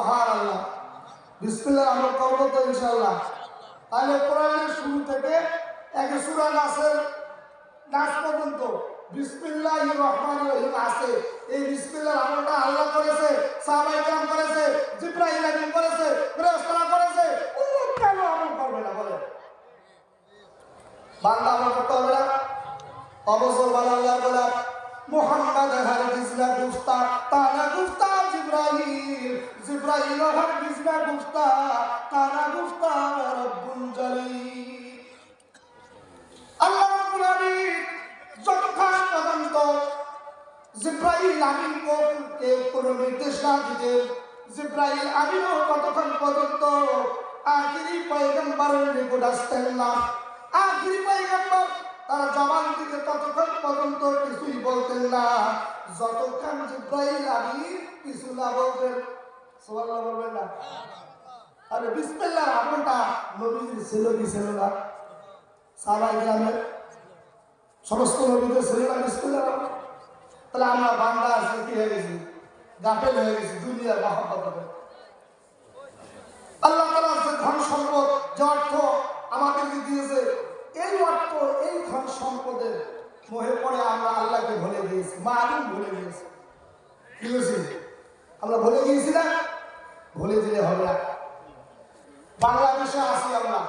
সুবহানাল্লাহ। বিসমিল্লাহ আমরা করবো তো ইনশাআল্লাহ। তাহলে কোরআনের শুরু থেকে এক সূরা নাস পর্যন্ত বিসমিল্লাহির রহমানির রহিম আছে। এই বিসমিল্লাহর আমলটা আল্লাহ করেছে, সাহাবায়ে কেরাম করেছে, জিবরাইল আমিন করেছে, ফেরেশতারা করেছে। উম্মত কেন আমল করবে না বলে? বান্দা আমল করতে হবে না? অবসর বানাল্লাহ বলা মুহাম্মদ হারগিজ না গুফতা তানা গুফতা জিবরাইল হারগিজ না গুফতা তানা গুফতা রব্বুল জালিল। আল্লাহ রাব্বুল আলামিন যতক্ষণ পর্যন্ত জিবরাইল আমিনকে কোনো নির্দেশ না দিতেন, জিবরাইল আমিনও ততক্ষণ পর্যন্ত আখিরি পয়গম্বরের নিকট আসতেন না। আখিরি পয়গম্বর তার জবান থেকে ততক্ষণ পর্যন্ত কিছুই বলতেন না যতক্ষণ জিবরাইল আমিন কিছু না বলতেন। সুবহানাল্লাহ বলবেন না? আরে বিসমিল্লাহর আমলটা নবীজির ছিল কি ছিল না? সাহাবায়ে কেরামের সমস্ত নবীদের ছিল না বিসমিল্লাহর আমল? তাহলে আমরা বান্দা আছে কি হয়ে গেছি? গাফেল হয়ে গেছি দুনিয়ার মহব্বতে। আল্লাহ তাআলা যে ধন সম্পদ যে অর্থ আমাদেরকে দিয়েছে, এই অর্থ এই ধন সম্পদের মোহে পড়ে আমরা আল্লাহকে ভুলে গিয়েছি, মালুম ভুলে গিয়েছি। কি হয়েছে? আমরা ভুলে গিয়েছি না? ভুলে দিলে হবে না। বাংলাদেশে আছি আমরা,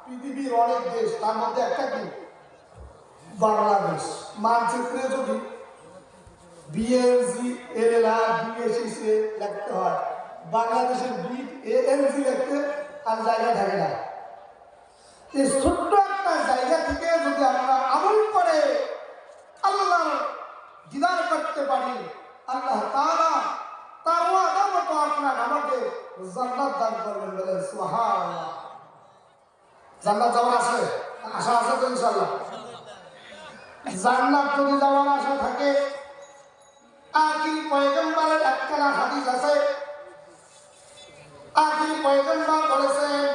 পৃথিবীর অনেক দেশ, তার মধ্যে একটা কি বাংলাদেশ। মানচিত্রে যদি BSc লিখতে হয়, বাংলাদেশের BANC লিখতে আর জায়গা থাকে না। এই ছোট্ট একটা জায়গা থেকে যদি আমরা আমল করে আল্লাহর দিদার করতে পারি, আল্লাহ তাআলা তার ওয়াদা মতো আপনার আমাকে জান্নাত দান করবেন। বলেন সুবহানাল্লাহ। জান্নাত যাওয়ার আশা আছে তো ইনশাআল্লাহ? জান্নাত যদি যাওয়ার আশা থাকে, আখিরি পয়গম্বরের একখানা হাদিস আছে। আখিরি পয়গম্বর বলেছেন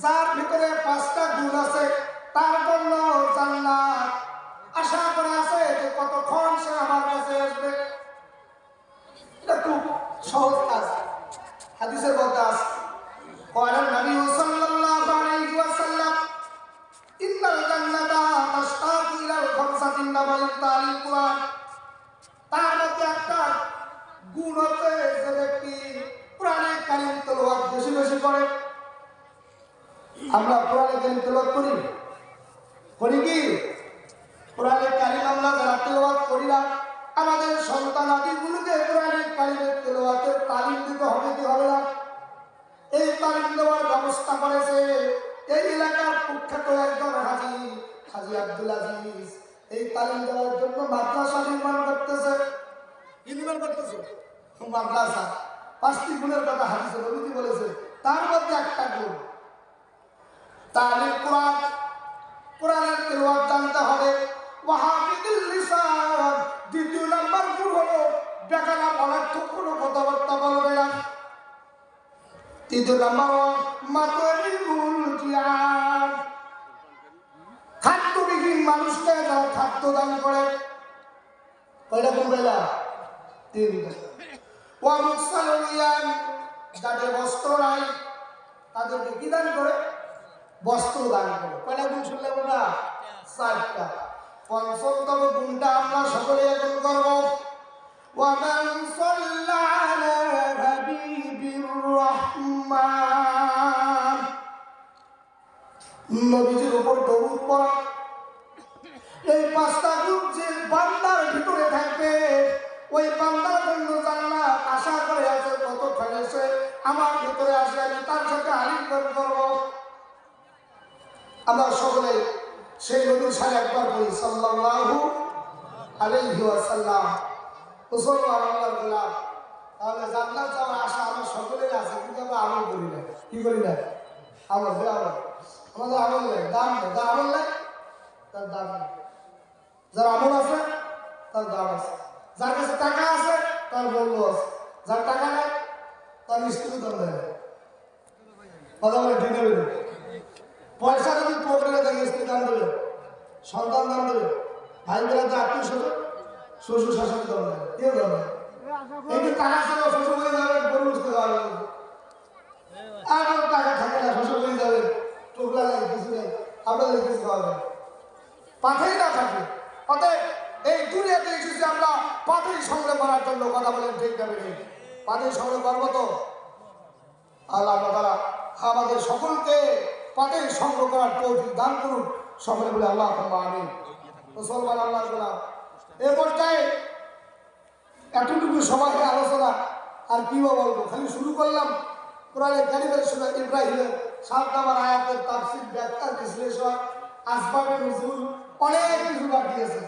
যার ভিতরে 5টা গুণ আছে তার জন্য জান্নাত আশা করে আছে যে কতক্ষণ সে আমার কাছে আসবে। এটা খুব সহজ কাজ। হাদিসের মধ্যে আছে ক্বালা নবী সাল্লাল্লাহু আলাইহি ওয়াসাল্লাম ইন্নাল জান্নাতা তাশতাকু ইলাল খামসাতিন নামাল তালিল কুরআন। তার মধ্যে একটা গুণ হচ্ছে যে ব্যক্তি কোরআনে কারীম তেলাওয়াত বেশি বেশি করে। আমরা কোরআনে কারীম তেলাওয়াত করি কি? কোরআনে কারীম আমরা যারা তেলাওয়াত করি না, আমাদের সন্তানাদিগুলোকে কোরআনে কারীমের তেলাওয়াতের তালিম দিতে হবে কি হবে না? এই তালিম দেওয়ার ব্যবস্থা করেছে এই এলাকার কুখ্যাত একজন হাজী আব্দুল আজিজ। এই তালিম দেওয়ার জন্য মাদ্রাসা নির্মাণ করতেছে। কি নির্মাণ করতেছে? মাদ্রাসা। 5টি গুণের কথা হাদিসে নবীজি বলেছে, তার মধ্যে একটা গুণ তালিম কোরআন। কোরআনের তেলাওয়াত জানতে হবে। ওয়াহাফিজুল লিসান। 2 নম্বর গুণ হলো বেকানা অনর্থক কোনো কথাবার্তা বলবে না। 3 নম্বর মাতরিবুল জিয়াদ। খাদ্যবিহীন মানুষকে যারা খাদ্য দান করে, কয়টা গুণ পেলা? 3টা। ওয়া মুকসালুলিয়ান। যাদের বস্ত্র নাই তাদেরকে কি দান করে? বস্ত্র দান করে। কয়টা গুণ শুনলে না? 4টা। 5ম গুণটা আমরা সকলে এখন করব। ওয়া মান সাল্লা আলা হাবিবির রহমান। নবীজির উপর দরুদ পড়া। এই 5টা গুণ যে বান্দার ভিতরে থাকবে, ওই বান্দার জন্য জান্নাত আশা করে আছে। কতক্ষণ এসে আমার ভিতরে আসে, আমি তার সাথে আলিঙ্গন করব। আমরা সকলে সেই নবীর সাথে একবার বলি সাল্লাল্লাহু আলাইহি ওয়াসাল্লাম। মুসলমান, তাহলে জান্নাত যাওয়ার আশা আমার সকলের আছে, কিন্তু আমরা আমল করি না। কি করি না? আমল আমাদের আমল নেই, দাম নেই। যার আমল নেই তার দাম নেই। যার আমল আছে তার দাম আছে। যার কাছে টাকা আছে তার মূল্য আছে। যার টাকা নেই তার স্ত্রী দাম নেই। কথা বলে ঠিক হবে? পয়সা যদি পকেটে থাকে স্ত্রী দাম দেবে, সন্তান দাম দেবে, ভাই বোনেরা আত্মীয় স্বজন, শ্বশুর শাশুড়ি দাম দেবে। কেউ দাম নেই। এই যে টাকা ছিল শ্বশুর বলে যাবে, গরু বুঝতে পারবে। পাটের সংগ্রহ করবো তো? আল্লাহ তাআলা আমাদের সকলকে পাটের সংগ্রহ করার তৌফিক দান করুন। সকলে বলে আল্লাহুম্মা আমিন। মুসলমান আল্লাহ গোলাম, এ পর্যায়ে এতটুকু সময় আলোচনা আর কি বলবো, খালি শুরু করলাম কোরআনে কারীমের সূরা ইব্রাহিমের 7 নম্বর আয়াতের তাফসীর, ব্যাখ্যা, বিশ্লেষণ, আসবাবে নুজুল, অনেক কিছু বাকি আছে।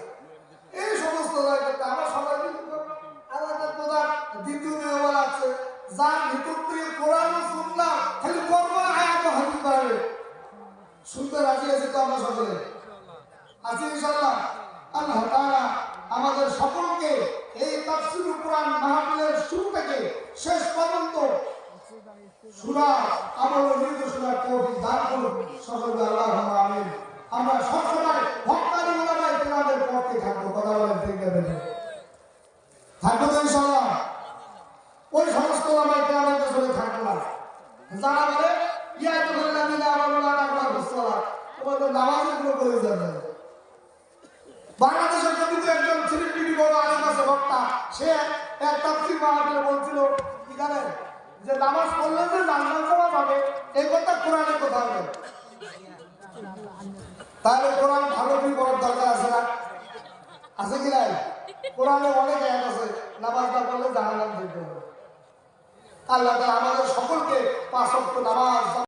এই সমস্ত জায়গাতে আমরা সবাই কিন্তু আমাদের প্রধান দ্বিতীয় নিয়ম আছে, যার ভিতর থেকে কোরআন ও সুন্নাহ খালি পড়বো আয়াত হাদিস পাবে। শুনতে রাজি আছি তো আমরা সকলে? আছি ইনশাআল্লাহ। আল্লাহ তাআলা আমাদের সকলকে এই তাফসীরুল কোরআন মাহফিলের শুরু থেকে শেষ পর্যন্ত সূরা আমল ও নির্দেশনার তৌফিক দান করুন। সকলে আল্লাহুম্মা আমিন। আমরা সবসময় হক্কানি উলামায়ে কেরামের পক্ষে থাকবো। কথা বলেন ঠিক না বেঠিক? থাকবো তো ইনশাআল্লাহ? ওই সমস্ত উলামায়ে কেরামের পেছনে থাকবো না যারা বলে ইয়া আইয়ুহাল্লাযীনা আমানু লা তাকরাবুস সালাত, তোমাদের নামাজের কোনো প্রয়োজন নেই। বাংলাদেশের কিন্তু একজন সিলেক্টিভি বড় আলেম আছে, বক্তা, সে এক তাফসীর মাহফিলে বলছিল কি জানেন, যে নামাজ পড়লে যে জান্নাত যাওয়া যাবে এই কথা কোরআনে কোথাও নেই। তাহলে কোরআন ভালো করে পড়ার দরকার আছে না? আছে কি নাই? কোরআনে অনেক আয়াত আছে নামাজ না পড়লে জাহান্নামে যেতে হবে। আল্লাহ তাআলা আমাদের সকলকে 5 ওয়াক্ত নামাজ